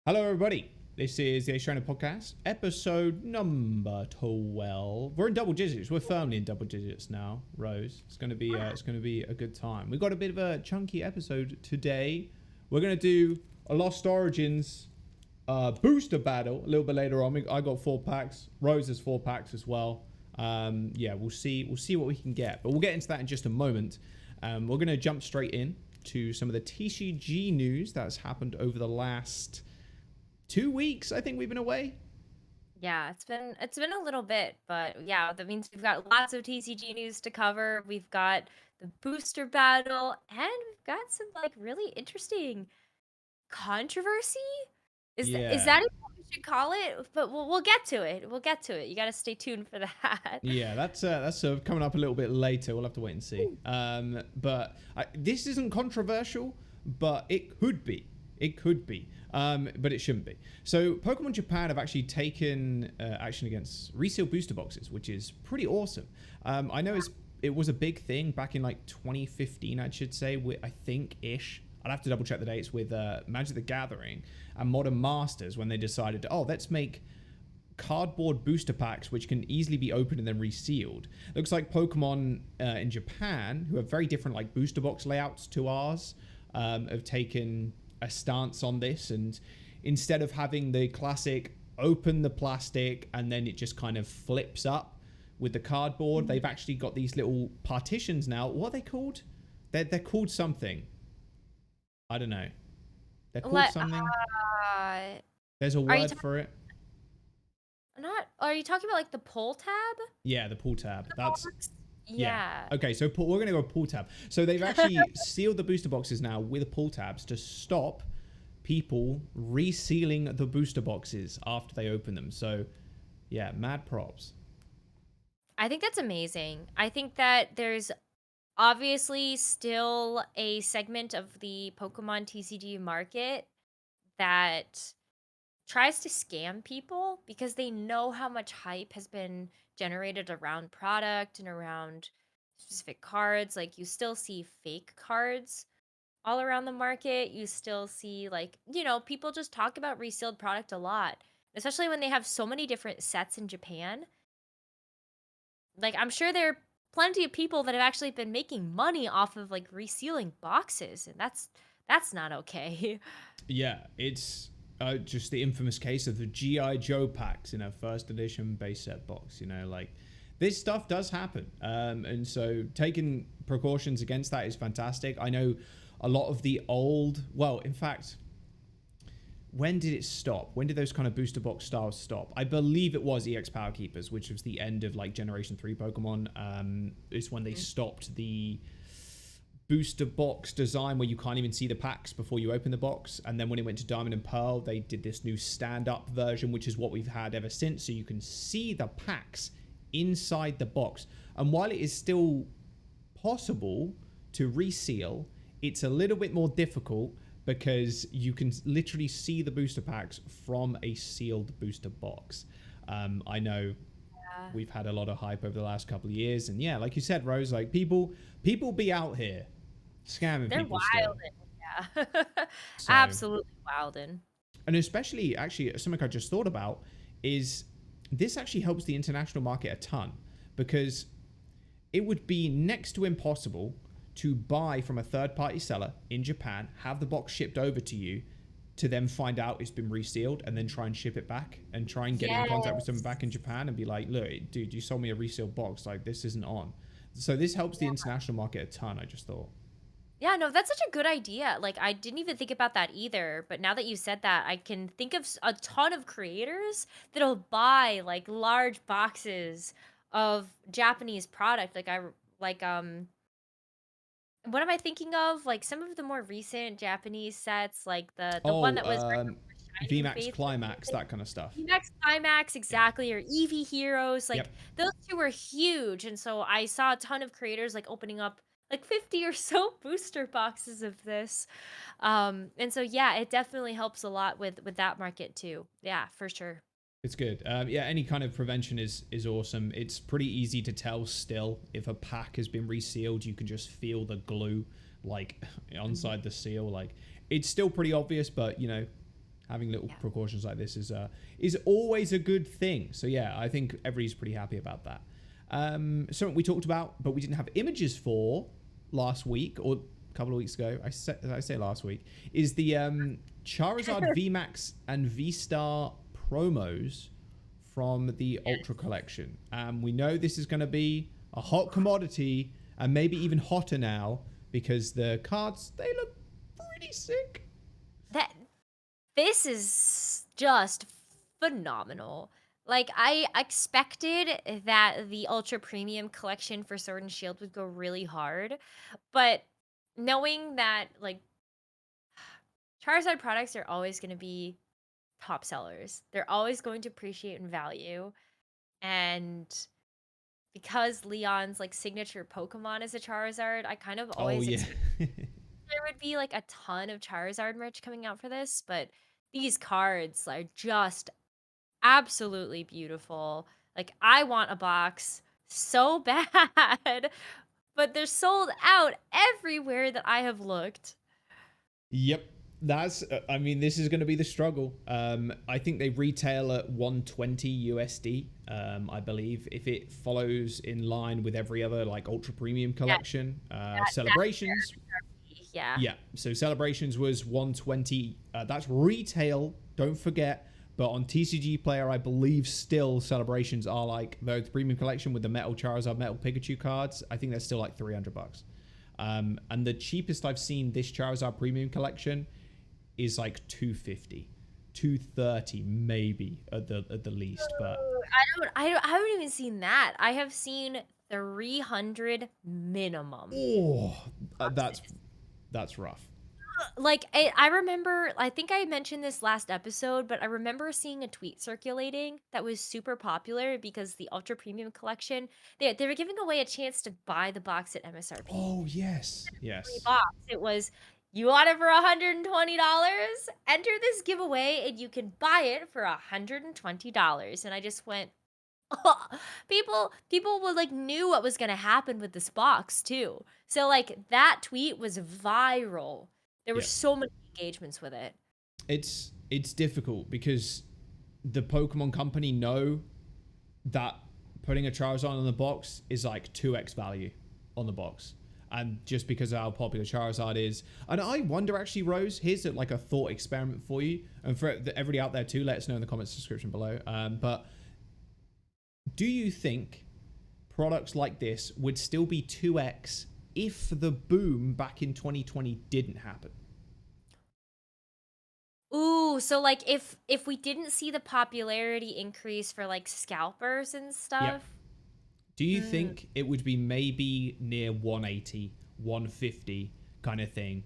Hello, everybody. This is the Australian Podcast, episode number 12. We're in double digits. We're firmly in double digits now, Rose. It's going to be a good time. We've got a bit of a chunky episode today. We're going to do a Lost Origins booster battle a little bit later on. I got 4 packs. Rose has 4 packs as well. Yeah, we'll see what we can get, but we'll get into that in just a moment. We're going to jump straight in to some of the TCG news that's happened over the last 2 weeks. I think we've been away. Yeah, it's been a little bit, but yeah, that means we've got lots of TCG news to cover. We've got the booster battle, and we've got some like really interesting controversy. Is Yeah. that even what we should call it? But we'll get to it. We'll get to it. You got to stay tuned for that. Yeah, that's coming up a little bit later. We'll have to wait and see. But this isn't controversial, but it could be. It could be, but it shouldn't be. So Pokemon Japan have actually taken action against resealed booster boxes, which is pretty awesome. I know it was a big thing back in like 2015, I should say, I think-ish. I'd have to double check the dates with Magic the Gathering and Modern Masters when they decided, let's make cardboard booster packs which can easily be opened and then resealed. Looks like Pokemon in Japan, who have very different like booster box layouts to ours, have taken a stance on this, and instead of having the classic open the plastic and then it just kind of flips up with the cardboard, they've actually got these little partitions now. What are they called? They're called something. I don't know. They're called something. There's a word for it. Are you talking about like the pull tab? Yeah, the pull tab. That's yeah. Okay, so we're going to go pull tab. So they've actually sealed the booster boxes now with pull tabs to stop people resealing the booster boxes after they open them. So, yeah, mad props. I think that's amazing. I think that there's obviously still a segment of the Pokemon TCG market that tries to scam people because they know how much hype has been generated around product and around specific cards. Like, you still see fake cards all around the market. You still see, like, people just talk about resealed product a lot, especially when they have so many different sets in Japan. Like, I'm sure there are plenty of people that have actually been making money off of like resealing boxes, and that's not okay. Yeah, it's just the infamous case of the G.I. Joe packs in a first edition base set box. Like, this stuff does happen. And so taking precautions against that is fantastic. I know a lot of the in fact, when did it stop? When did those kind of booster box styles stop? I believe it was EX Power Keepers, which was the end of like Generation 3 Pokemon. Is when they stopped the booster box design where you can't even see the packs before you open the box. And then when it went to Diamond and Pearl, they did this new stand-up version, which is what we've had ever since. So you can see the packs inside the box. And while it is still possible to reseal, it's a little bit more difficult because you can literally see the booster packs from a sealed booster box. I know we've had a lot of hype over the last couple of years, and yeah, like you said, Rose, like people be out here scamming people. They're wildin', yeah. So, absolutely wildin'. And especially, actually, something I just thought about is this actually helps the international market a ton, because it would be next to impossible to buy from a third-party seller in Japan, have the box shipped over to you, to then find out it's been resealed, and then try and ship it back, and try and get in contact with someone back in Japan and be like, look, dude, you sold me a resealed box. Like, this isn't on. So this helps the international market a ton, I just thought. Yeah, no, that's such a good idea. Like, I didn't even think about that either. But now that you said that, I can think of a ton of creators that'll buy like large boxes of Japanese product. What am I thinking of? Like, some of the more recent Japanese sets, like the one that was VMAX Climax, that kind of stuff. VMAX Climax, exactly, or Eevee Heroes, like those two were huge, and so I saw a ton of creators like opening up like 50 or so booster boxes of this, and so yeah, it definitely helps a lot with that market too. Yeah, for sure. It's good. Yeah, any kind of prevention is awesome. It's pretty easy to tell still if a pack has been resealed. You can just feel the glue like inside the seal. Like, it's still pretty obvious, but having little Yeah. precautions like this is always a good thing. So yeah, I think everybody's pretty happy about that. Something we talked about, but we didn't have images for last week or a couple of weeks ago. I say last week is the Charizard VMAX and V Star promos from the Ultra Collection. We know this is going to be a hot commodity and maybe even hotter now because the cards, they look pretty sick. This is just phenomenal. Like, I expected that the Ultra Premium collection for Sword and Shield would go really hard, but knowing that, like, Charizard products are always going to be top sellers, they're always going to appreciate in value, and because Leon's, like, signature Pokemon is a Charizard, I kind of Oh always yeah. expected there would be, like, a ton of Charizard merch coming out for this, but these cards are just absolutely beautiful. Like, I want a box so bad, but they're sold out everywhere that I have looked. Yep. That's, I mean, this is going to be the struggle. I think they retail at 120 USD, I believe, if it follows in line with every other like ultra premium Yeah, collection. that's Celebrations, yeah. yeah. So Celebrations was 120. That's retail, don't forget. But on TCG Player, I believe still Celebrations are like the premium collection with the Metal Charizard, Metal Pikachu cards. I think they're still like $300. And the cheapest I've seen this Charizard Premium Collection is like 250, 230 maybe at the least. But I haven't even seen that. I have seen 300 minimum. oh, that's rough. Like, I remember, I think I mentioned this last episode, but I remember seeing a tweet circulating that was super popular because the Ultra Premium collection, they were giving away a chance to buy the box at MSRP. Oh yes, Free yes. box. It was, you want it for $120? Enter this giveaway and you can buy it for $120. And I just went, people would like knew what was gonna happen with this box too. So like that tweet was viral. There were Yeah. so many engagements with it. It's difficult because the Pokemon Company know that putting a Charizard on the box is like 2x value on the box. And just because of how popular Charizard is. And I wonder actually, Rose, here's like a thought experiment for you. And for everybody out there too, let us know in the comments description below. But do you think products like this would still be 2x if the boom back in 2020 didn't happen? Ooh, so like if we didn't see the popularity increase for like scalpers and Yeah. stuff. Do you think it would be maybe near 180, 150 kind of thing,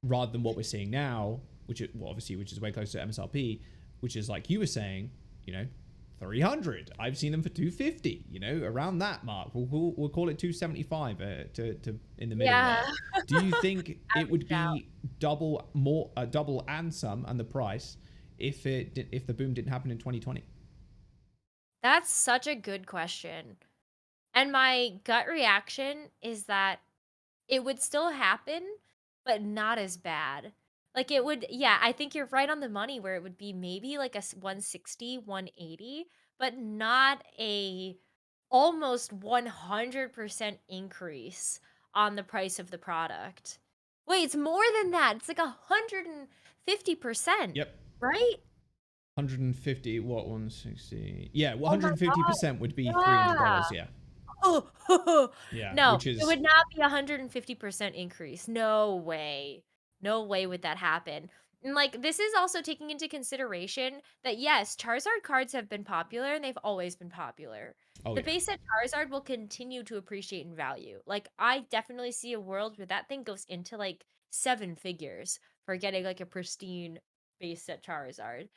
rather than what we're seeing now, which is, well, obviously, which is way closer to MSRP, which is like you were saying, 300. I've seen them for 250, around that mark. We'll call it 275 to in the middle Yeah. there. Do you think it would out. be double and some and the price if the boom didn't happen in 2020? That's such a good question. And my gut reaction is that it would still happen, but not as bad. Like it would, yeah, I think you're right on the money where it would be maybe like a 160, 180, but not a almost 100% increase on the price of the product. Wait, it's more than that. It's like 150%, Yep. right? 150, what, 160? Yeah, Oh my God. 150% would be Yeah. $300, yeah. Oh, Yeah, no, which it is, would not be 150% increase. No way. No way would that happen. And like this is also taking into consideration that yes, Charizard cards have been popular and they've always been popular. oh The yeah. base set Charizard will continue to appreciate in value. Like I definitely see a world where that thing goes into like seven figures for getting like a pristine base set Charizard.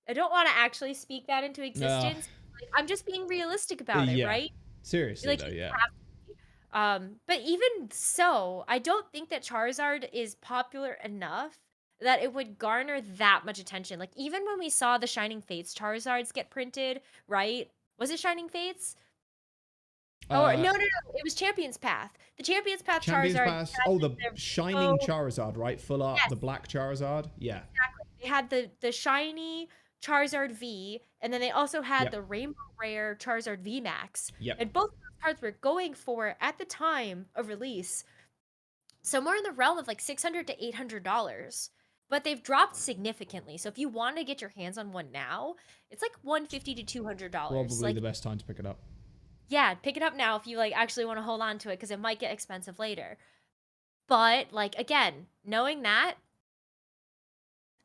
I don't want to actually speak that into Uh, existence. Like, I'm just being realistic about it, yeah. right? Seriously, Like though, you yeah. have to be. But even so, I don't think that Charizard is popular enough that it would garner that much attention. Like even when we saw the Shining Fates Charizards get printed, right? Was it Shining Fates? Or Uh, no, it was Champion's Path. The Champion's Path Champions Charizard Pass. had Oh, like the their Shining rainbow. Charizard, right? Full art, Yes, the black Charizard. Yeah. exactly. They had the shiny Charizard V, and then they also had Yep. the Rainbow Rare Charizard V Max. Yep. And both of those cards were going for, at the time of release, somewhere in the realm of like $600 to $800. But they've dropped significantly. So if you want to get your hands on one now, it's like $150 to $200. Probably Like, the best time to pick it up. yeah, pick it up now if you like actually want to hold on to it because it might get expensive later. But like again, knowing that,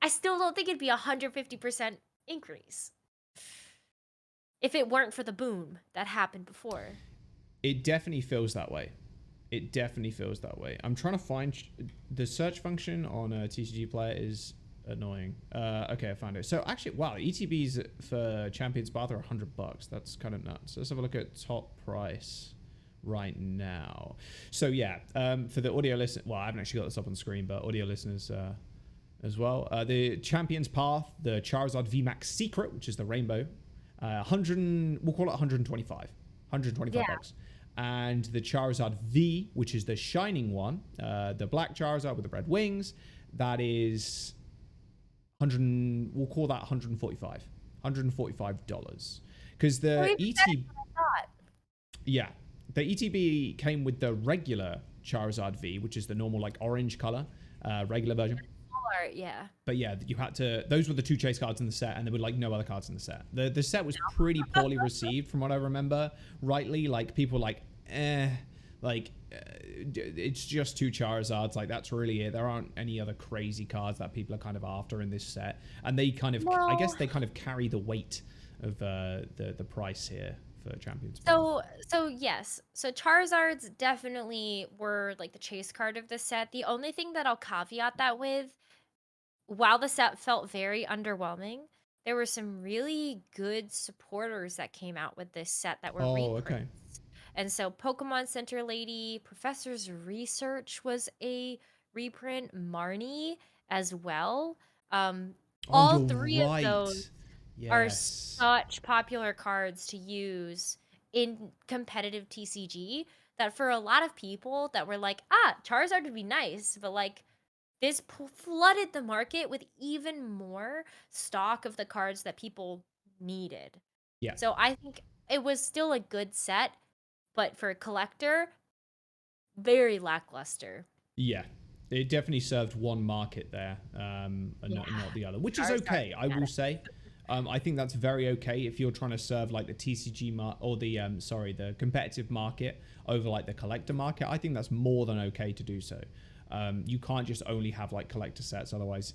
I still don't think it'd be 150% increase if it weren't for the boom that happened before. It definitely feels that way. It definitely feels that way. I'm trying to find the search function on a TCG Player is annoying. Okay, I found it. So actually, wow, ETBs for Champions Path are $100. That's kind of nuts. Let's have a look at top price right now. So yeah, for the audio listen, well, I haven't actually got this up on screen, but audio listeners as well. The Champions Path, the Charizard VMAX Secret, which is the rainbow, 100. We'll call it 125. $125. And the Charizard V, which is the shining one, the black Charizard with the red wings, that is 100. We'll call that $145. Because the yeah, the ETB came with the regular Charizard V, which is the normal like orange color, regular version. Yeah. But yeah, you had to. Those were the two chase cards in the set, and there were like no other cards in the set. The set was pretty poorly received, from what I remember rightly. Like people like, it's just two Charizards. Like that's really it. There aren't any other crazy cards that people are kind of after in this set, and they kind of, I guess they kind of carry the weight of the price here for Champions. So yes, so Charizards definitely were like the chase card of the set. The only thing that I'll caveat that with, while the set felt very underwhelming, there were some really good supporters that came out with this set that were reprints. Okay. And so Pokemon Center Lady, Professor's Research was a reprint, Marnie as well. All three of those are such popular cards to use in competitive TCG that for a lot of people that were like, Charizard would be nice, but like this flooded the market with even more stock of the cards that people needed. Yeah. So I think it was still a good set, but for a collector, very lackluster. Yeah. It definitely served one market there, and not the other, which is okay, I will say. I think that's very okay if you're trying to serve like the TCG or the competitive market over like the collector market. I think that's more than okay to do so. You can't just only have like collector sets, otherwise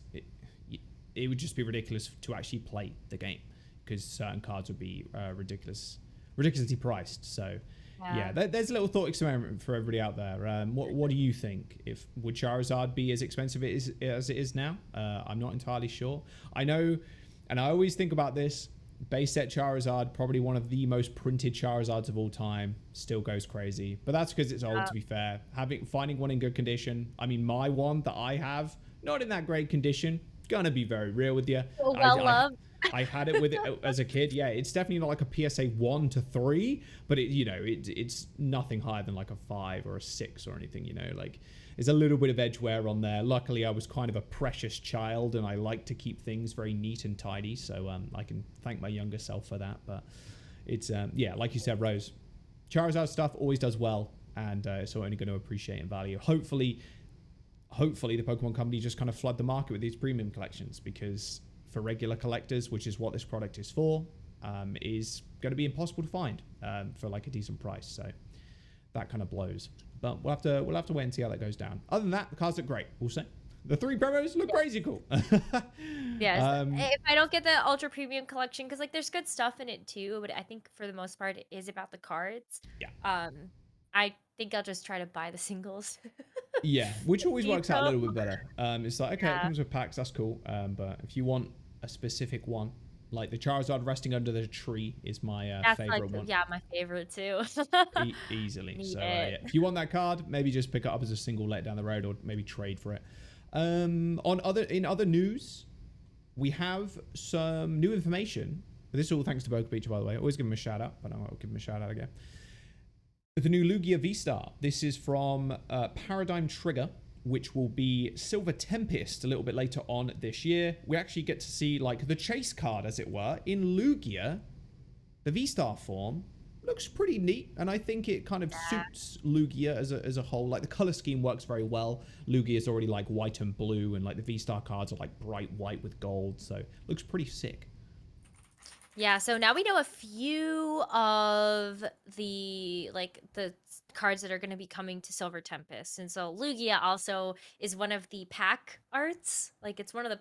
it would just be ridiculous to actually play the game because certain cards would be ridiculously priced. So yeah, there's a little thought experiment for everybody out there. What do you think? Would Charizard be as expensive as it is now? I'm not entirely sure. I know, and I always think about this. Base set Charizard, probably one of the most printed Charizards of all time, still goes crazy. But that's because it's old, to be fair. Finding one in good condition. I mean, my one that I have, not in that great condition. Gonna be very real with you. Loved. I had it with it as a kid. Yeah, it's definitely not like a PSA 1 to 3, but it's nothing higher than like a 5 or a 6 or anything. Like there's a little bit of edge wear on there. Luckily, I was kind of a precious child, and I like to keep things very neat and tidy. So I can thank my younger self for that. But it's like you said, Rose, Charizard stuff always does well, and so only going to appreciate in value. Hopefully, the Pokemon Company just kind of flood the market with these premium collections, because for regular collectors, which is what this product is for, is going to be impossible to find for like a decent price. So that kind of blows. But we'll have to wait and see how that goes down. Other than that, the cards look great. We'll say the 3 promos look crazy cool. Yes. If I don't get the ultra premium collection, because like there's good stuff in it too, but I think for the most part it is about the cards. Yeah. I think I'll just try to buy the singles. Yeah, which always works out a little bit better. It's like, okay, it comes with packs, that's cool. But if you want a specific one, like the Charizard resting under the tree is my favorite one. Yeah, my favorite too. Easily. So yeah, if you want that card, maybe just pick it up as a single let down the road, or maybe trade for it. In other news, we have some new information. This is all thanks to Boca Beach, by the way. I always give him a shout out, but I'll give him a shout out again. The new Lugia V Star. This is from Paradigm Trigger, which will be Silver Tempest a little bit later on this year. We actually get to see like the chase card, as it were, in Lugia, the V-Star form. Looks pretty neat, and I think it kind of suits Lugia as a whole. Like, the color scheme works very well. Lugia is already like white and blue, and like the V-Star cards are like bright white with gold, so looks pretty sick. Yeah, so now we know a few of the cards that are going to be coming to Silver Tempest. And so Lugia also is one of the pack arts. Like, it's one of the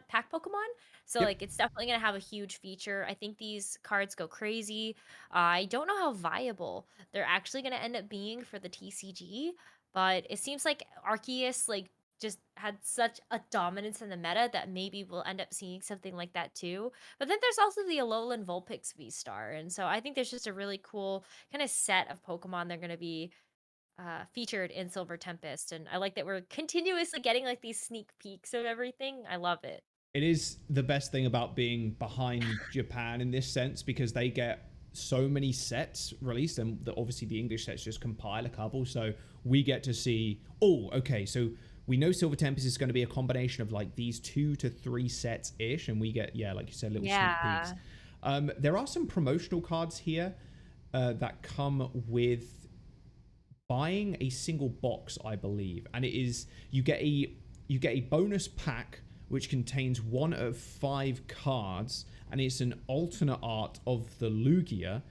pack Pokemon. So Yep. like, it's definitely going to have a huge feature. I think these cards go crazy. I don't know how viable they're actually going to end up being for the TCG, but it seems like Arceus just had such a dominance in the meta that maybe we'll end up seeing something like that too. But then there's also the Alolan Vulpix V Star, and so I think there's just a really cool kind of set of Pokemon they're going to be featured in Silver Tempest, and I like that we're continuously getting like these sneak peeks of everything. I love it. It is the best thing about being behind Japan in this sense, because they get so many sets released, and obviously the English sets just compile a couple, so we get to see, oh, okay, so we know Silver Tempest is going to be a combination of like these 2 to 3 sets ish, and we get, yeah, like you said, little sneak peeks. There are some promotional cards here that come with buying a single box, I believe, and it is you get a bonus pack which contains 1 of 5 cards, and it's an alternate art of the Lugia.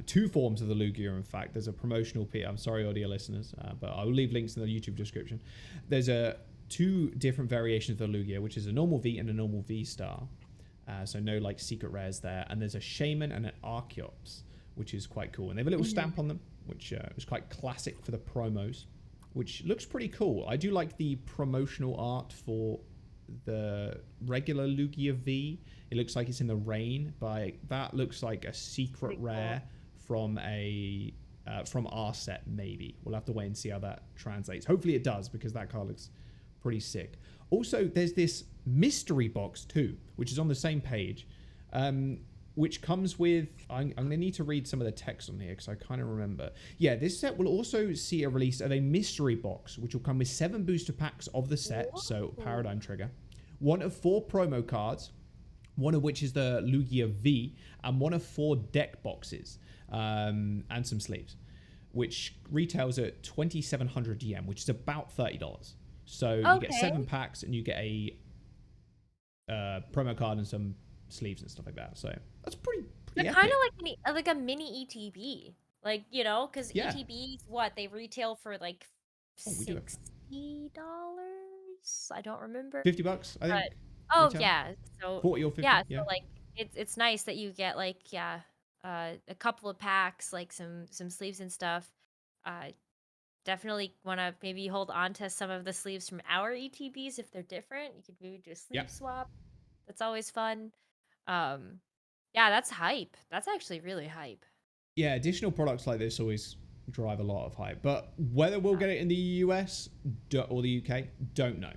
2 forms of the Lugia, in fact. There's a promotional piece. I'm sorry, audio listeners, but I will leave links in the YouTube description. There's 2 different variations of the Lugia, which is a normal V and a normal V Star. So no like secret rares there. And there's a Shaman and an Archeops, which is quite cool. And they have a little stamp on them, which was quite classic for the promos, which looks pretty cool. I do like the promotional art for the regular Lugia V. It looks like it's in the rain, but that looks like a secret rare from our set. Maybe we'll have to wait and see how that translates. Hopefully it does, because that card looks pretty sick. Also, there's this mystery box too, which is on the same page, which comes with, I'm going to need to read some of the text on here because I kind of remember. Yeah, this set will also see a release of a mystery box, which will come with 7 booster packs of the set, so Paradigm Trigger, 1 of 4 promo cards, 1 of which is the Lugia V, and 1 of 4 deck boxes, and some sleeves, which retails at 2,700 yen, which is about $30. So you get 7 packs, and you get a promo card and some sleeves and stuff like that. So that's pretty They're kind of like a mini ETB, like, you know, because ETBs, they retail for like $60. I don't remember. $50, I think. Oh yeah, so 40 or 50. Yeah, so like it's nice that you get like a couple of packs, like some sleeves and stuff. Definitely want to maybe hold on to some of the sleeves from our ETBs if they're different. You could maybe do a sleeve swap. That's always fun. Yeah, that's hype. That's actually really hype. Yeah, additional products like this always drive a lot of hype. But whether we'll get it in the US or the UK, don't know.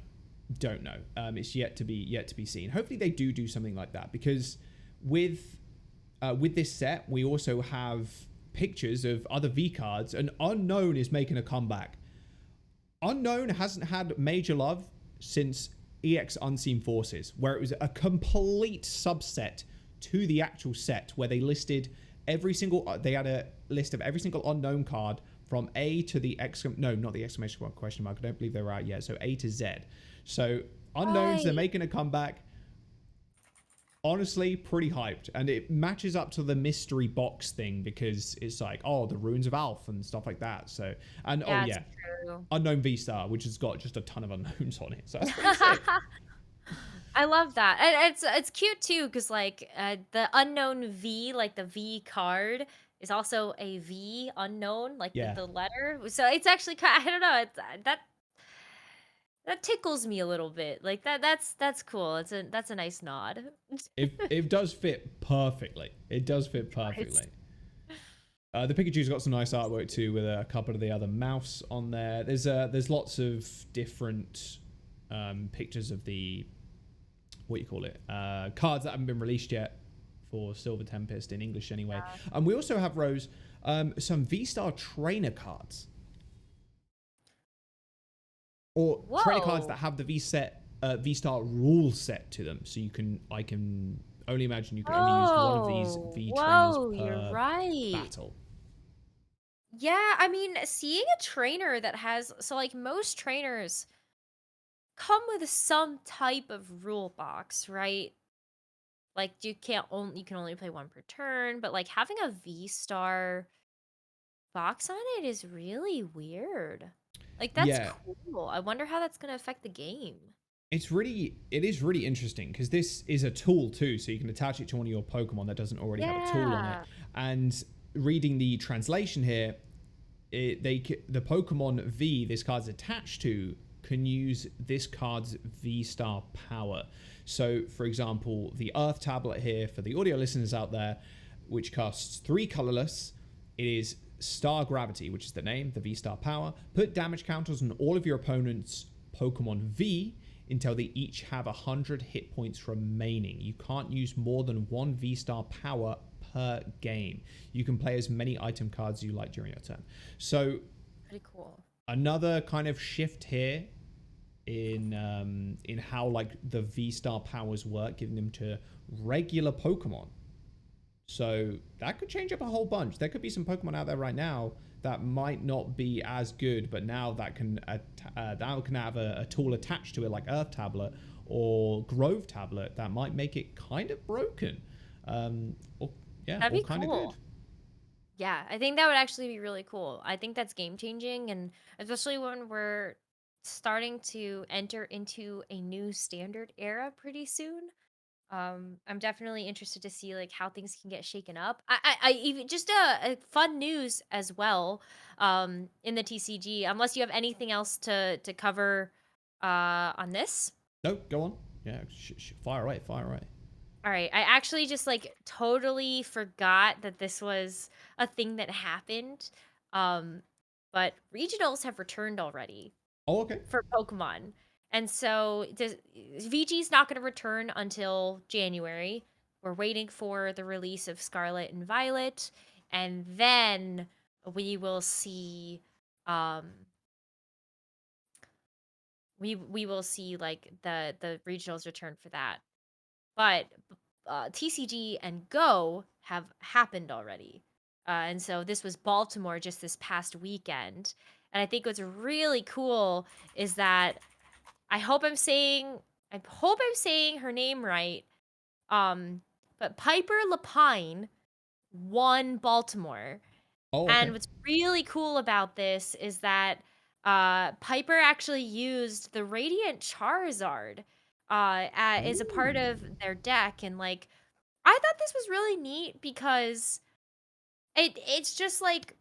It's yet to be seen. Hopefully they do something like that, because with this set we also have pictures of other V cards, and Unknown is making a comeback. Unknown hasn't had major love since EX Unseen Forces, where it was a complete subset to the actual set, where they listed they had a list of every single Unknown card from A to the not the exclamation question mark. I don't believe they were out yet. So A to Z. So Unknowns, they're making a comeback. Honestly, pretty hyped, and it matches up to the mystery box thing, because it's like, oh, the Runes of Alph and stuff like that. So, and true. Unknown V Star, which has got just a ton of unknowns on it. So that's pretty sick. I love that, and it's cute too, because like the Unknown V, like the V card, is also a V unknown, like the letter. So it's actually I don't know, it's that tickles me a little bit. Like that's cool. That's a nice nod. It does fit perfectly. It does fit perfectly. The Pikachu's got some nice artwork too, with a couple of the other mouse on there. There's lots of different pictures of the cards that haven't been released yet for Silver Tempest in English anyway. And we also have, Rose, some V-Star trainer cards. or trainer cards that Whoa. have the V Star rule set to them. So I can only imagine you can only use one of these Oh, V trainers whoa, you're per right. battle. Yeah, I mean, seeing a trainer that has so like most trainers come with some type of rule box, right? Like you can only play one per turn, but like having a V Star box on it is really weird. Like that's Yeah, cool. I wonder how that's gonna affect the game. it is really interesting because this is a tool too, so you can attach it to one of your Pokemon that doesn't already have a tool on it. Yeah. And reading the translation here, the Pokemon V this card's attached to can use this card's V Star power. So, for example, the Earth tablet here for the audio listeners out there, which casts 3 colorless, it is Star Gravity, which is the name, the V Star power. Put damage counters on all of your opponent's Pokemon V until they each have 100 hit points remaining. You can't use more than one V Star power per game. You can play as many item cards as you like during your turn. So Pretty cool. another kind of shift here in how like the V Star powers work, giving them to regular Pokemon. So that could change up a whole bunch. There could be some Pokemon out there right now that might not be as good, but now that can have a tool attached to it, like Earth Tablet or Grove Tablet, that might make it kind of broken, or yeah, That'd or be kind of good. cool. Yeah, I think that would actually be really cool. I think that's game changing, and especially when we're starting to enter into a new standard era pretty soon. I'm definitely interested to see like how things can get shaken up. I even just a fun news as well. In the TCG, unless you have anything else to cover, on this. No, go on. Yeah, fire away, fire away. All right, I actually just like totally forgot that this was a thing that happened. Um, but regionals have returned already Oh, okay. for Pokemon. And so VG's not going to return until January. We're waiting for the release of Scarlet and Violet, and then we will see um we will see like the regionals return for that. But TCG and Go have happened already. And so this was Baltimore just this past weekend. And I think what's really cool is that I hope I'm saying her name right. Um, but Piper Lapine won Baltimore. Oh, And okay. what's really cool about this is that Piper actually used the Radiant Charizard as a part Ooh. of their deck, and like I thought this was really neat because it's just like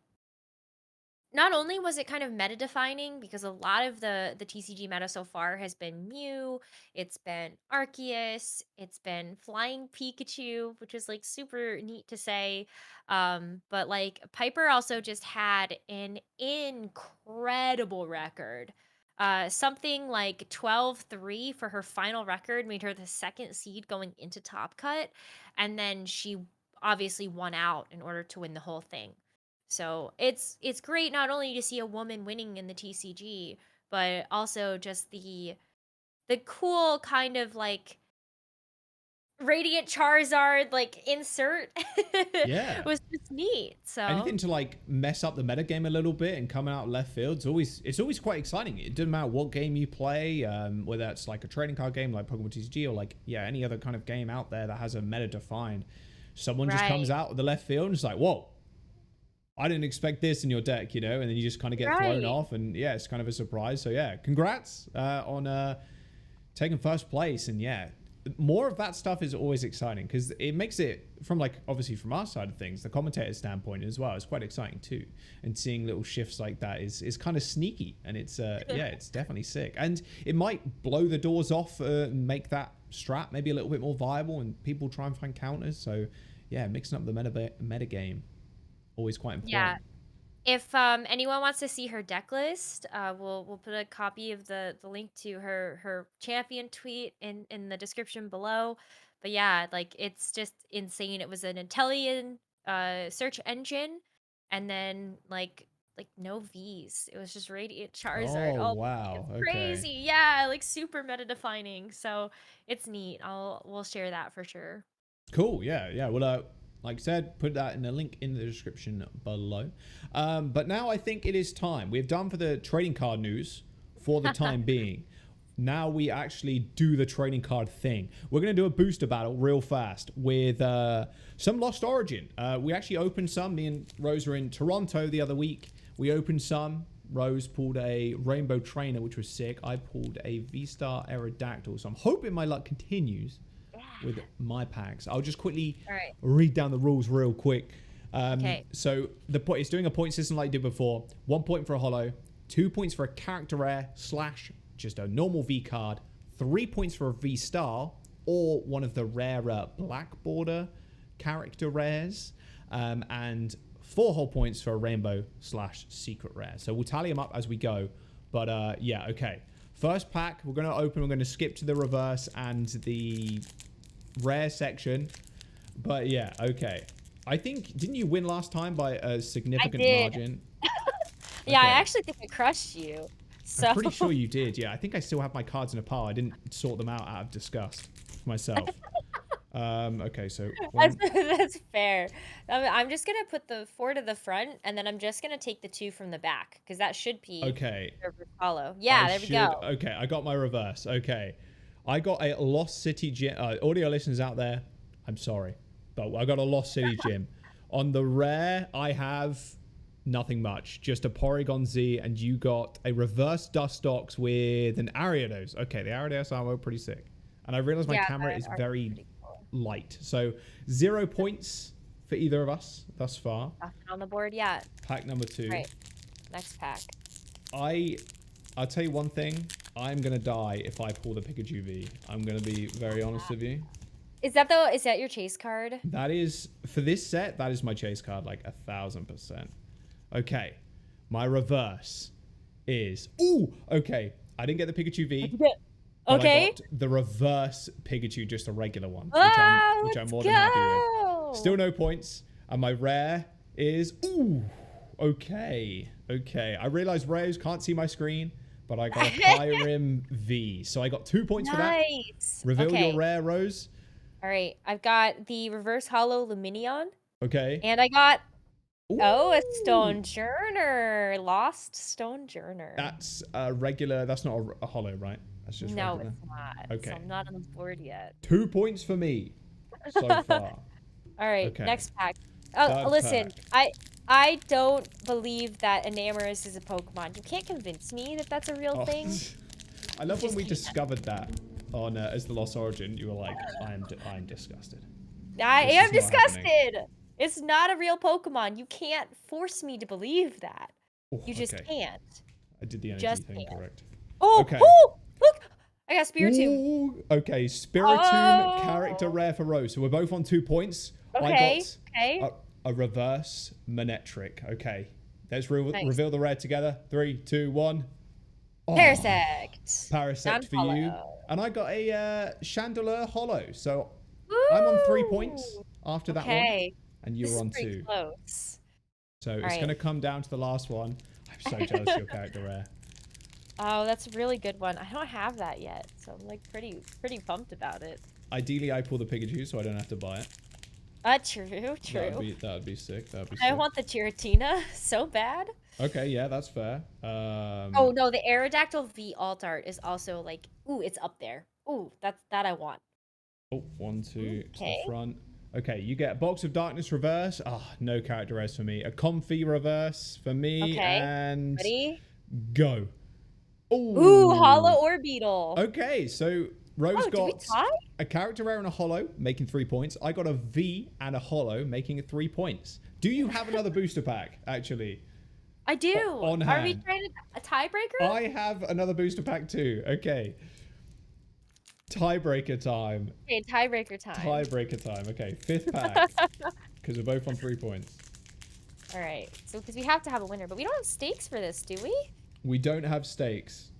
not only was it kind of meta defining because a lot of the TCG meta so far has been Mew, it's been Arceus, it's been Flying Pikachu, which is like super neat to say. But like Piper also just had an incredible record. Something like 12-3 for her final record made her the second seed going into Top Cut, and then she obviously won out in order to win the whole thing. So it's great not only to see a woman winning in the TCG, but also just the cool kind of like Radiant Charizard like insert Yeah. was just neat. Anything So to like mess up the metagame a little bit and come out left field, it's always quite exciting. It doesn't matter what game you play, whether it's like a trading card game like Pokemon TCG or like any other kind of game out there that has a meta defined. Someone just comes right, out of the left field and it's like, whoa, I didn't expect this in your deck, and then you just kind of get thrown right. off, and yeah, it's kind of a surprise. So yeah, congrats on taking first place, and yeah, more of that stuff is always exciting because it makes it from like obviously from our side of things, the commentator standpoint as well. It's quite exciting too, and seeing little shifts like that is kind of sneaky, and it's yeah, it's definitely sick, and it might blow the doors off and make that strat maybe a little bit more viable, and people try and find counters. So yeah, mixing up the meta game always quite Yeah. important. If anyone wants to see her deck list, we'll put a copy of the link to her champion tweet in the description below. But yeah, like it's just insane. It was an Intellian search engine, and then like like no V's. It was just Radiant Charizard. Oh, Oh, it's wow. Okay. crazy. Yeah, like super meta defining. So it's neat. We'll share that for sure. Cool. Yeah. Yeah. Well, like I said, put that in the link in the description below. But now I think it is time. We're done for the trading card news for the time being. Now we actually do the trading card thing. We're going to do a booster battle real fast with some Lost Origin. We actually opened some. Me and Rose were in Toronto the other week. We opened some. Rose pulled a Rainbow Trainer, which was sick. I pulled a V-Star Aerodactyl. So I'm hoping my luck continues with my packs. I'll just quickly read down the rules real quick. Okay. So it's doing a point system like I did before. 1 point for a holo, 2 points for a character rare / just a normal V card, 3 points for a V Star or one of the rarer black border character rares, and 4 whole points for a rainbow / secret rare. So we'll tally them up as we go. But yeah, okay. First pack, we're going to open. We're going to skip to the reverse and the rare section. But yeah, okay. I think, didn't you win last time by a significant margin? Yeah, I actually think I crushed you. So I'm pretty sure you did. Yeah, I think I still have my cards in a pile. I didn't sort them out of disgust myself. Okay, so that's fair. I'm just gonna put the 4 to the front, and then I'm just gonna take the 2 from the back because that should be okay. Hollow. Yeah, there we go. Okay, I got my reverse. Okay, I got a Lost City Gym. Audio listeners out there, I'm sorry, but I got a Lost City Gym. On the rare, I have nothing much, just a Porygon Z, and you got a reverse Dustox with an Ariados. Okay, the Ariados armor pretty sick. And I realize my camera is very light. So 0 points for either of us thus far. Nothing on the board yet. Pack number 2. Right. Next pack. I'll tell you one thing. I'm gonna die if I pull the Pikachu V. I'm gonna be very honest with you. Is that your chase card? That is, for this set, that is my chase card, like 1000%. Okay, my reverse is, ooh, okay. I didn't get the Pikachu V. Okay. I got the reverse Pikachu, just a regular one, which I'm more than happy with. Still no points. And my rare is, ooh, okay. Okay. I realize rares can't see my screen, but I got a Kyurem V. So I got 2 points for that. Reveal your rare, Rose. All right. I've got the reverse hollow Luminion. Okay. And I got, a Stonejourner. Lost Stonejourner. That's a regular, that's not a hollow, right? That's just no, regular. It's not. Okay. So I'm not on the board yet. 2 points for me so far. All right, next pack. Oh, listen, I don't believe that Enamorus is a Pokemon. You can't convince me that that's a real thing. I love when we discovered that on as the Lost Origin. You were like, I'm disgusted. I am disgusted. It's not a real Pokemon. You can't force me to believe that. You just can't. I did the energy thing correct. Oh, okay. Oh, look. I got Spiritomb. Okay, Spiritomb character rare for Rose. So we're both on 2 points. Okay. I got a reverse Manectric. Okay. Let's reveal the rare together. 3, 2, 1. Oh, Parasect for you. And I got a Chandelure Hollow. So I'm on 3 points after that one. And you're on 2. Close. So it's going to come down to the last one. I'm so jealous of your character rare. Oh, that's a really good one. I don't have that yet, so I'm like pretty pumped about it. Ideally, I pull the Pikachu so I don't have to buy it. True. That would be sick. I want the Giratina so bad. Okay, yeah, that's fair. Oh no, the Aerodactyl V alt art is also like, ooh, it's up there. Ooh, that I want. Oh, 1, 2 to the front. Okay, you get a Box of Darkness reverse. No character rares for me. A Comfy reverse for me. And ready? Go. Ooh, Hollow Orbeetle. Okay, so Rose got a character rare and a hollow, making 3 points. I got a V and a hollow, making 3 points. Do you have another booster pack, actually? I do. On hand. Are we trying a tiebreaker? I have another booster pack too. Okay. Tiebreaker time. Okay, tiebreaker time. Tiebreaker time. Okay, 5th pack. Because we're both on 3 points. All right. So, because we have to have a winner, but we don't have stakes for this, do we? We don't have stakes.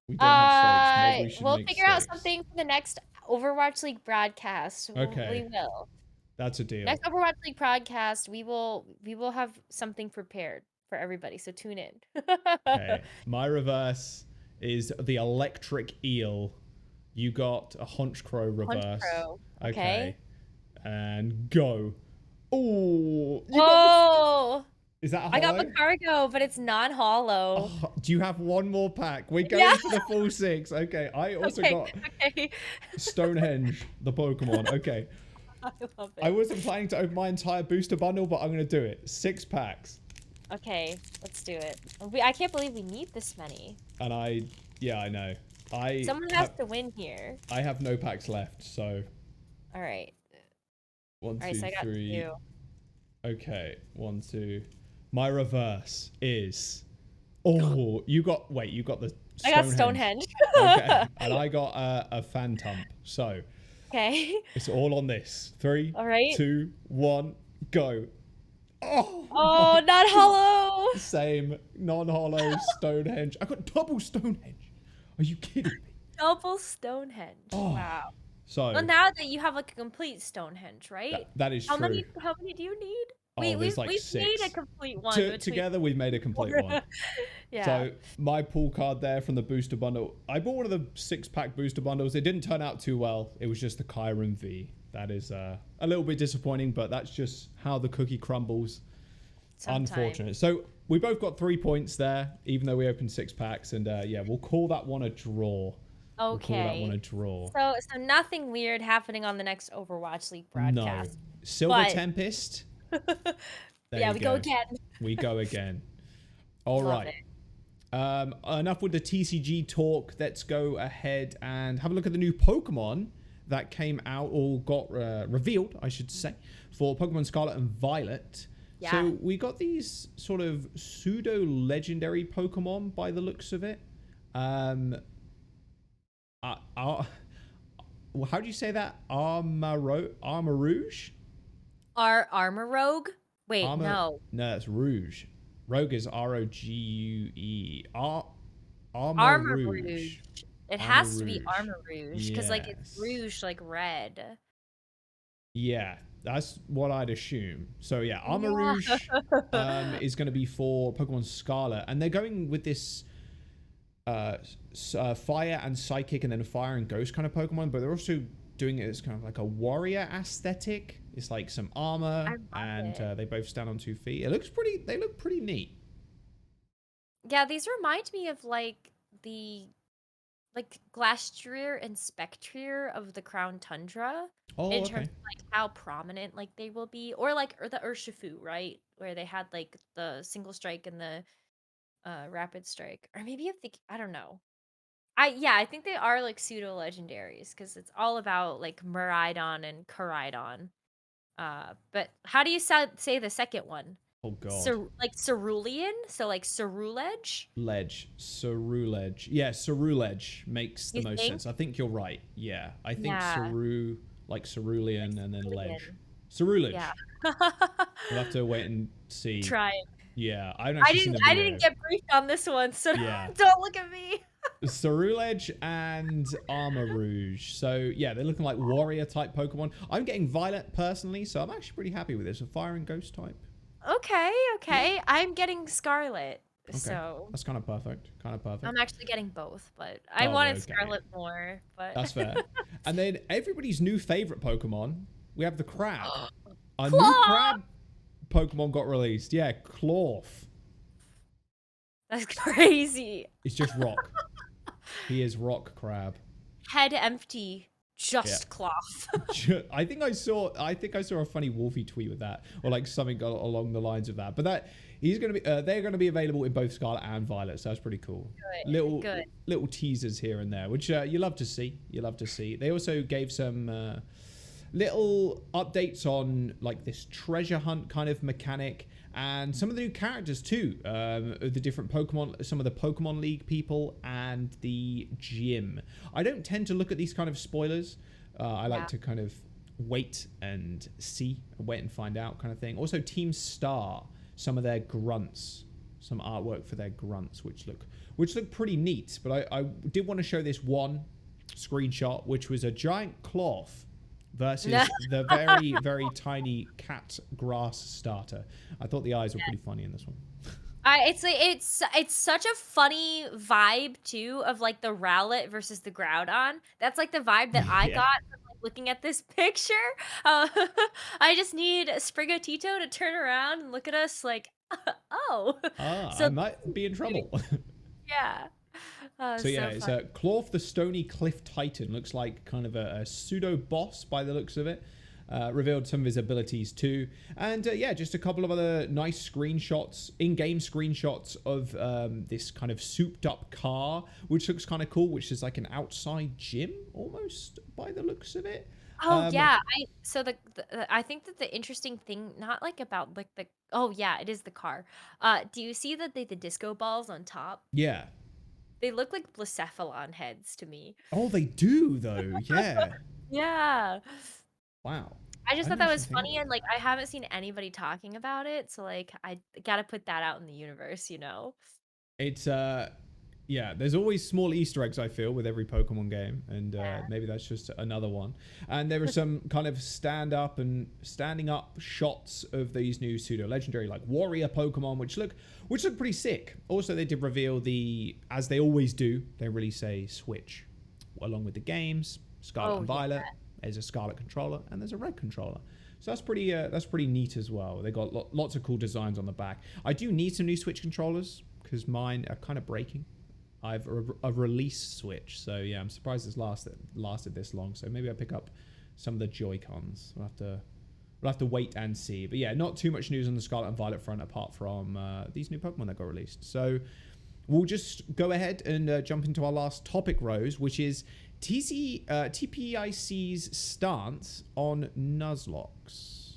We don't have stakes. Maybe we should we'll figure out something for the next Overwatch League broadcast. Okay. We will. That's a deal. Next Overwatch League broadcast, we will have something prepared for everybody. So tune in. Okay. My reverse is the electric eel. You got a Honchkrow reverse. Honchkrow. Okay. Okay. And go. Oh, you got. Oh, Is that a I got hollow? Macargo, but it's non-hollow. Oh, do you have one more pack? We're Yeah. going for the full 6. Okay. I also Okay. got Okay. Stonehenge, the Pokemon. Okay. I love I it. wasn't planning to open my entire booster bundle, but I'm going to do it. 6 packs. Okay, let's do it. I can't believe we need this many. And yeah, I know. Someone has to win here. I have no packs left, so. All right. 1, All right, 2, so I got 3. 2. Okay, 1, 2. My reverse is. Oh, you got the Stonehenge. I got Stonehenge. Okay, and I got a Phantom. So. Okay. It's all on this. 3, All right. 2, 1, go. Oh, not hollow. Same, non-hollow Stonehenge. I got double Stonehenge. Are you kidding me? Double Stonehenge. Oh, Wow. So. Well, now that you have like a complete Stonehenge, right? That is true. How many do you need? There's like we've 6. made a complete one. Together, we've made a complete one. Yeah. So my pull card there from the booster bundle. I bought one of the 6-pack booster bundles. It didn't turn out too well. It was just the Kyurem V. That is a little bit disappointing, but that's just how the cookie crumbles. Sometimes. Unfortunate. So we both got 3 points there, even though we opened 6 packs. And yeah, we'll call that one a draw. Okay. We'll call that one a draw. So nothing weird happening on the next Overwatch League broadcast. No. Silver Tempest. Yeah, we go again. We go again. All Love right. it. Enough with the TCG talk. Let's go ahead and have a look at the new Pokemon that came out or got revealed, I should say, for Pokemon Scarlet and Violet. Yeah. So we got these sort of pseudo-legendary Pokemon by the looks of it. How do you say that? Armarouge? Armor Rogue? Wait, no. No, that's Rouge. Rogue is Rogue. Armor Rouge. It has to be Rouge. Armor Rouge because like it's Yes. rouge like red. Yeah, that's what I'd assume. So yeah, Armor Rouge is going to be for Pokemon Scarlet, and they're going with this fire and psychic, and then fire and ghost kind of Pokemon, but they're also doing it as kind of like a warrior aesthetic. It's like some armor, and they both stand on 2 feet. It looks pretty. They look pretty neat. Yeah, these remind me of like the Glastrier and Spectrier of the Crown Tundra in terms of like how prominent like they will be, or the Urshifu, right, where they had like the single strike and the rapid strike, or maybe I don't know. I think they are like pseudo legendaries because it's all about like Miraidon and Koraidon. But how do you say the second one? Oh god. Like Cerulean, so like Cerulege. Ceruledge. Yeah, Ceruledge makes the most sense. I think you're right. Yeah, I think like Cerulean and then Ledge. Cerulege. Yeah. We'll have to wait and see. Try it. Yeah, I didn't get briefed on this one, so yeah. Don't look at me. Cerulege and Armor Rouge. So yeah, they're looking like warrior type Pokemon. I'm getting Violet personally, so I'm actually pretty happy with this. A fire and ghost type. Okay. Yeah. I'm getting Scarlet. Okay. So that's kind of perfect. I'm actually getting both, but I wanted Scarlet more. But that's fair. And then everybody's new favorite Pokemon, we have the Crab. A Claw! new Crab Pokemon got released. Yeah, Clorf. That's crazy. It's just rock. He is rock crab. Head empty, just cloth. I think I saw a funny Wolfie tweet with that, or like something along the lines of that. But they're gonna be available in both Scarlet and Violet, so that's pretty cool. Good. Little teasers here and there, which you love to see. They also gave some little updates on like this treasure hunt kind of mechanic. And some of the new characters too, the different Pokemon, some of the Pokemon League people, and the gym. I don't tend to look at these kind of spoilers. I like to kind of wait and find out kind of thing. Also, Team Star, some of their grunts, some artwork for their grunts, which look pretty neat. But I did want to show this one screenshot, which was a giant cloth versus the very, very tiny cat grass starter. I thought the eyes were pretty funny in this one. it's such a funny vibe too of like the Rowlet versus the Groudon. That's like the vibe that I Yeah. got from like looking at this picture. Uh, I just need Sprigatito to turn around and look at us like, oh, Ah, I so might be in trouble. yeah, So yeah, so it's fun. a Clorth the Stony Cliff Titan. Looks like kind of a pseudo boss by the looks of it. Revealed some of his abilities too, and yeah, just a couple of other nice screenshots, in-game screenshots of this kind of souped-up car, which looks kind of cool. Which is like an outside gym almost by the looks of it. Oh yeah, I so I think that the interesting thing, not like about like the oh yeah, it is the car. Do you see that the disco balls on top? Yeah. They look like Blacephalon heads to me. Oh, they do though. Yeah. Yeah. Wow. I just I thought didn't that actually was think funny about and, like, that. I haven't seen anybody talking about it, so, like, I gotta put that out in the universe, you know? It's yeah, there's always small Easter eggs I feel with every Pokemon game, and Yeah. maybe that's just another one. And there are some kind of standing up shots of these new pseudo legendary like warrior Pokemon, which look pretty sick. Also, they did reveal as they always do, they release a Switch along with the games. Scarlet Oh, and yeah. Violet. There's a Scarlet controller and there's a Red controller. So that's pretty neat as well. They got lots of cool designs on the back. I do need some new Switch controllers because mine are kind of breaking. I've a release Switch, so yeah, I'm surprised it's lasted this long. So maybe I pick up some of the Joy Cons. We'll have to wait and see. But yeah, not too much news on the Scarlet and Violet front apart from these new Pokemon that got released. So we'll just go ahead and jump into our last topic, Rose, which is TPIC's stance on Nuzlocke.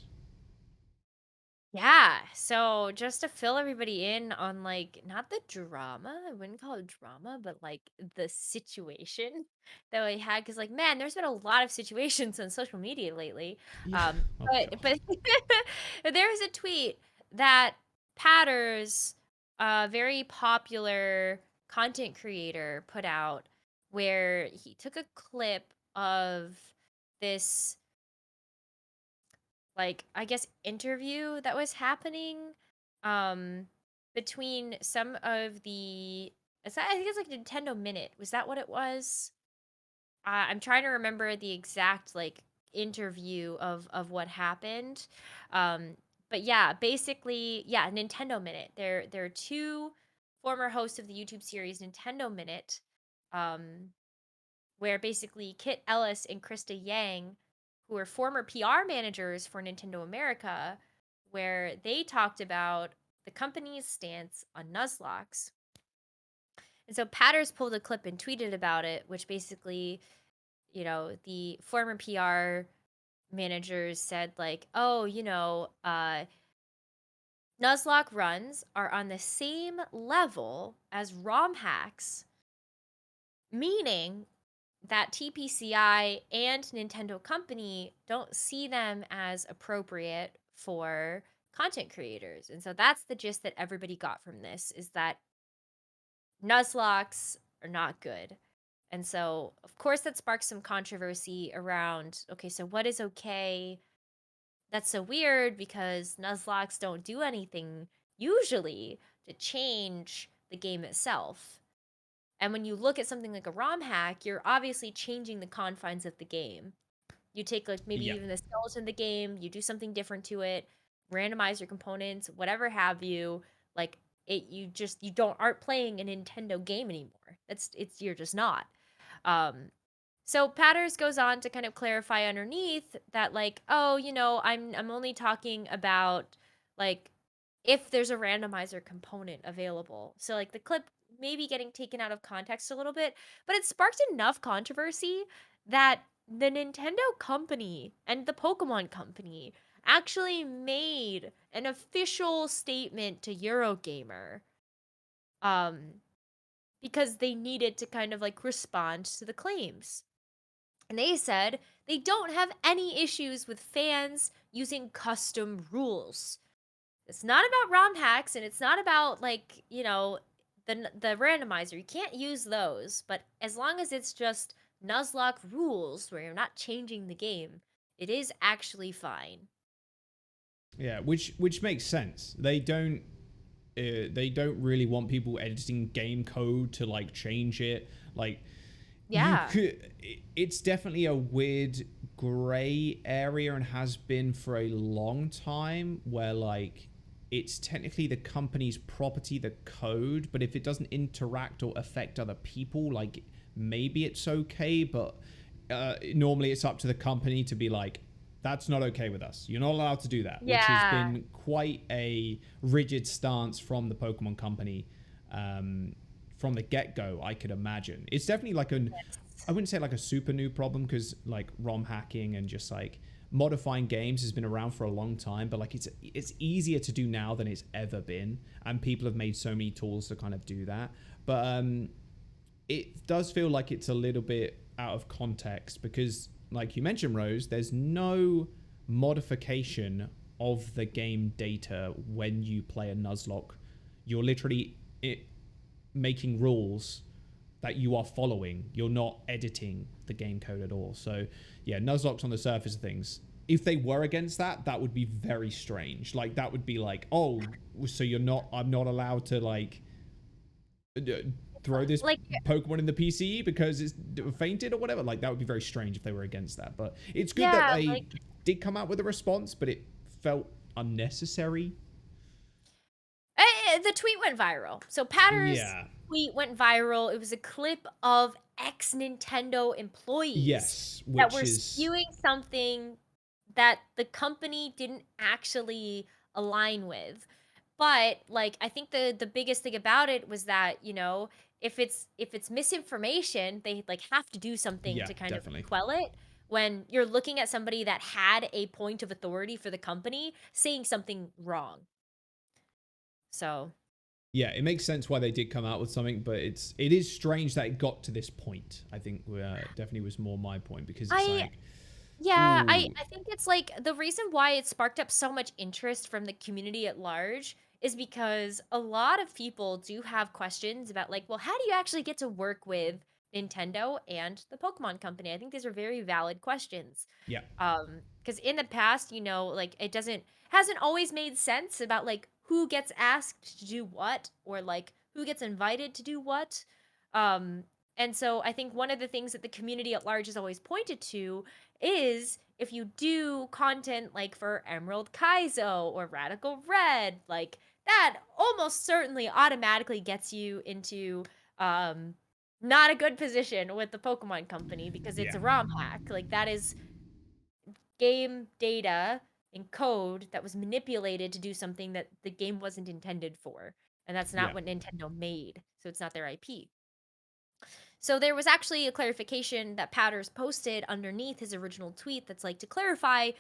Yeah, so just to fill everybody in on, like, not the drama, I wouldn't call it drama, but, like, the situation that we had, because like, man, there's been a lot of situations on social media lately, Yeah. Oh but god. there was a tweet that Patters, a very popular content creator, put out where he took a clip of this, like, I guess, interview that was happening um between some of the I think it's like Nintendo Minute. Was that what it was? I'm trying to remember the exact like interview of what happened. Um but yeah, basically, yeah, Nintendo Minute. There are two former hosts of the YouTube series Nintendo Minute, um where basically Kit Ellis and Krista Yang, who are former PR managers for Nintendo America, where they talked about the company's stance on Nuzlocke. And so Patters pulled a clip and tweeted about it, which basically, the former PR managers said, like, oh, Nuzlocke runs are on the same level as ROM hacks, meaning that TPCI and Nintendo Company don't see them as appropriate for content creators. And so that's the gist that everybody got from this, is that Nuzlocks are not good. And so, of course, that sparks some controversy around, okay, so what is okay? That's so weird because Nuzlocks don't do anything usually to change the game itself. And when you look at something like a ROM hack, you're obviously changing the confines of the game. You take like maybe Yeah. even the skeleton of the game, you do something different to it, randomize your components, whatever have you. Like you don't aren't playing a Nintendo game anymore. You're just not. Um so Patters goes on to kind of clarify underneath that, like, oh, I'm only talking about like if there's a randomizer component available. So like the clip maybe getting taken out of context a little bit, but it sparked enough controversy that the Nintendo company and the Pokemon company actually made an official statement to Eurogamer, um because they needed to kind of like respond to the claims. And they said they don't have any issues with fans using custom rules. It's not about ROM hacks and it's not about like, the randomizer. You can't use those, but as long as it's just Nuzlocke rules where you're not changing the game, it is actually fine. Yeah, which makes sense. They don't. They don't really want people editing game code to like change it. Like you Yeah. could, it's definitely a weird gray area and has been for a long time where like it's technically the company's property, the code, but if it doesn't interact or affect other people, like maybe it's okay, but normally it's up to the company to be like, that's not okay with us. You're not allowed to do that, which has Yeah. been quite a rigid stance from the Pokemon Company from the get-go, I could imagine. It's definitely like I wouldn't say like a super new problem because like ROM hacking and just like modifying games has been around for a long time, but like it's easier to do now than it's ever been, and people have made so many tools to kind of do that. But it does feel like it's a little bit out of context because, like you mentioned, Rose, there's no modification of the game data when you play a Nuzlocke. You're literally making rules that you are following. You're not editing the game code at all. So, yeah, Nuzlocke's on the surface of things. If they were against that, that would be very strange. Like, that would be like, oh, so I'm not allowed to, like, throw this Like, Pokemon in the PCE because it's fainted or whatever. Like, that would be very strange if they were against that. But it's good that yeah, they like did come out with a response, but it felt unnecessary. the tweet went viral. So Patter's Yeah. tweet went viral. It was a clip of ex Nintendo employees Yes, that which were is spewing something that the company didn't actually align with. But like I think the biggest thing about it was that, if it's misinformation, they like have to do something yeah, to kind of definitely. quell it. When you're looking at somebody that had a point of authority for the company saying something wrong. So, Yeah, it makes sense why they did come out with something, but it is strange that it got to this point. I think definitely was more my point because it's I like, yeah, I ooh, I think it's like the reason why it sparked up so much interest from the community at large is because a lot of people do have questions about like, well, how do you actually get to work with Nintendo and the Pokemon Company? I think these are very valid questions. yeah, Because in the past, like it doesn't hasn't always made sense about like who gets asked to do what or like who gets invited to do what. Um, and so I think one of the things that the community at large has always pointed to is if you do content like for Emerald Kaizo or Radical Red, like that almost certainly automatically gets you into um not a good position with the Pokemon Company because it's yeah, a ROM hack. Like that is game data and code that was manipulated to do something that the game wasn't intended for. And that's not yeah, what Nintendo made. So it's not their IP. So there was actually a clarification that Powders posted underneath his original tweet that's like to clarify,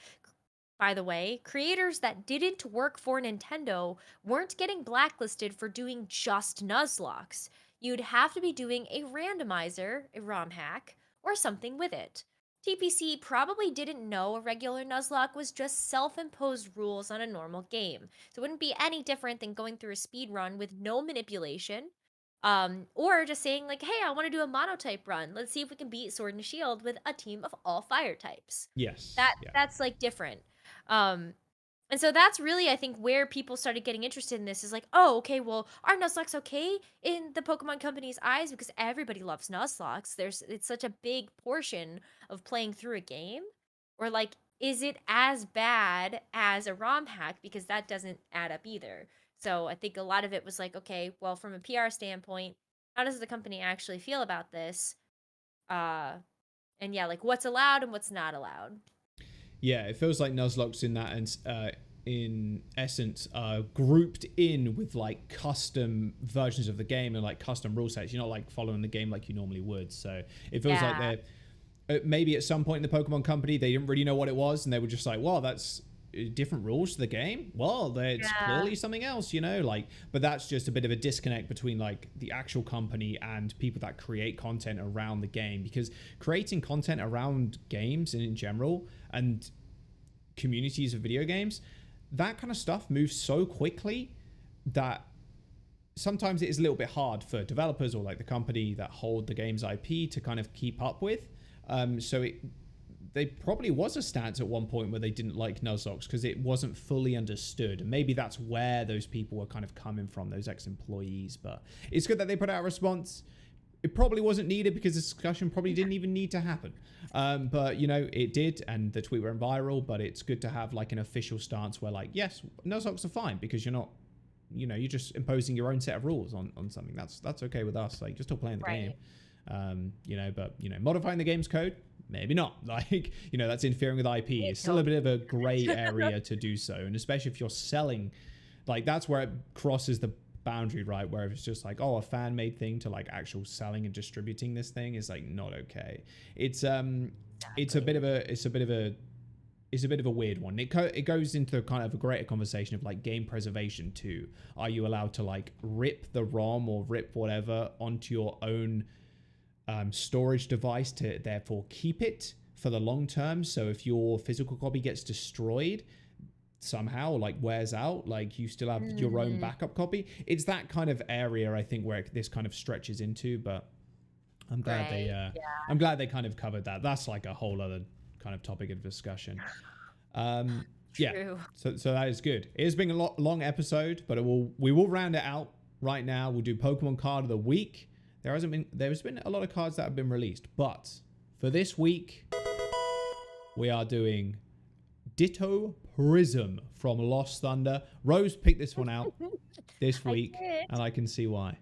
by the way, creators that didn't work for Nintendo weren't getting blacklisted for doing just Nuzlocks. You'd have to be doing a randomizer, a ROM hack, or something with it. TPC probably didn't know a regular Nuzlocke was just self imposed rules on a normal game, so it wouldn't be any different than going through a speed run with no manipulation. Or just saying, like, hey, I want to do a monotype run. Let's see if we can beat Sword and Shield with a team of all fire types. yes, That yeah, that's like different. Um, and so that's really, I think, where people started getting interested in this is like, oh, okay, well, are Nuzlocke okay in the Pokemon Company's eyes? Because everybody loves Nuzlocke. It's such a big portion of playing through a game. Or like, is it as bad as a ROM hack? Because that doesn't add up either. So I think a lot of it was like, okay, well, from a PR standpoint, how does the company actually feel about this? Uh, and yeah, like what's allowed and what's not allowed. yeah. It feels like Nuzlocke's in that and in essence grouped in with like custom versions of the game and like custom rule sets. You're not like following the game like you normally would. So it feels like Yeah. they're maybe at some point in the Pokemon Company they didn't really know what it was and they were just like, well, that's different rules to the game. Well, it's Yeah. clearly something else, like, but that's just a bit of a disconnect between like the actual company and people that create content around the game, because creating content around games and in general and communities of video games, that kind of stuff moves so quickly that sometimes it is a little bit hard for developers or like the company that hold the game's IP to kind of keep up with. So they probably was a stance at one point where they didn't like Nuzlocke because it wasn't fully understood. And maybe that's where those people were kind of coming from, those ex-employees. But it's good that they put out a response. It probably wasn't needed because the discussion probably didn't even need to happen. But, you know, it did, and the tweet went viral. But it's good to have, like, an official stance where, like, yes, Nuzlocks are fine because you're not, you know, you're just imposing your own set of rules on something. That's okay with us. Like, you're still playing the game. You know, but, you know, modifying the game's code, maybe not. Like, you know, that's interfering with IP. It's still a bit of a gray area to do so. And especially if you're selling, like, that's where it crosses the boundary, right? Where it's just like, oh, a fan made thing to like actual selling and distributing this thing is like not okay. It's a bit of a weird one. It goes into kind of a greater conversation of like game preservation too. Are you allowed to like rip the ROM or rip whatever onto your own storage device to therefore keep it for the long term? So if your physical copy gets destroyed somehow, like wears out, like you still have your own backup copy. It's that kind of area, I think, where this kind of stretches into. But I'm glad I'm glad they kind of covered that. That's like a whole other kind of topic of discussion. Yeah. So that is good. It has been a long episode, but we will round it out right now. We'll do Pokemon Card of the Week. There's been a lot of cards that have been released, but for this week, we are doing Ditto Prism from Lost Thunder. Rose picked this one out this week, and I can see why.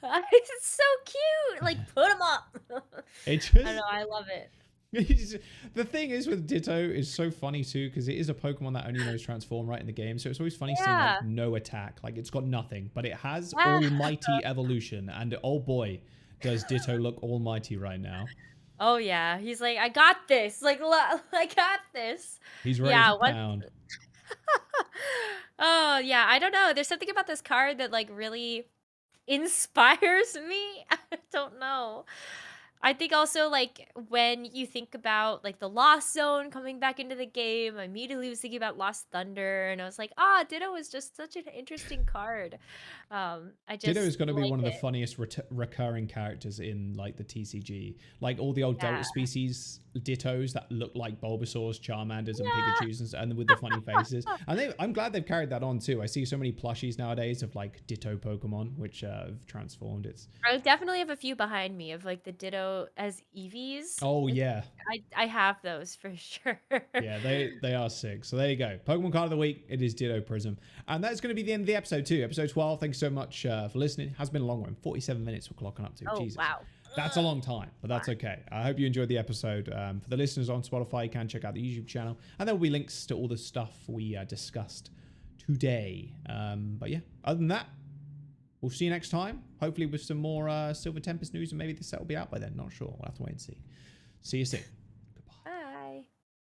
It's so cute. Like, put them up. It just, I don't know. I love it. The thing is with Ditto is so funny too, because it is a Pokemon that only knows Transform right in the game. So it's always funny seeing like no attack. Like it's got nothing, but it has almighty evolution. And oh boy, does Ditto look almighty right now. Oh yeah, he's like, I got this. Like, I got this. He's ready to pound. Oh yeah, I don't know. There's something about this card that like really inspires me. I don't know. I think also like when you think about like the Lost Zone coming back into the game, I immediately was thinking about Lost Thunder, and I was like, Ditto is just such an interesting card. Ditto is going to be one of the funniest recurring characters in like the TCG. Like all the old Delta species Dittos that look like Bulbasaurs, Charmanders, and Pikachus, and with the funny faces. And I'm glad they've carried that on too. I see so many plushies nowadays of like Ditto Pokemon, which have transformed. I definitely have a few behind me of like the Ditto as EVs. Oh yeah, I have those for sure. Yeah, they are sick. So there you go. Pokemon Card of the Week. It is Ditto Prism. And that's going to be the end of the episode too. Episode 12. Thanks so much for listening. It has been a long one. 47 minutes we're clocking up to. Oh, Jesus. wow. That's a long time, but that's okay. I hope you enjoyed the episode. For the listeners on Spotify, you can check out the YouTube channel. And there will be links to all the stuff we discussed today. But yeah, other than that, we'll see you next time. Hopefully with some more Silver Tempest news, and maybe the set will be out by then. Not sure. We'll have to wait and see. See you soon.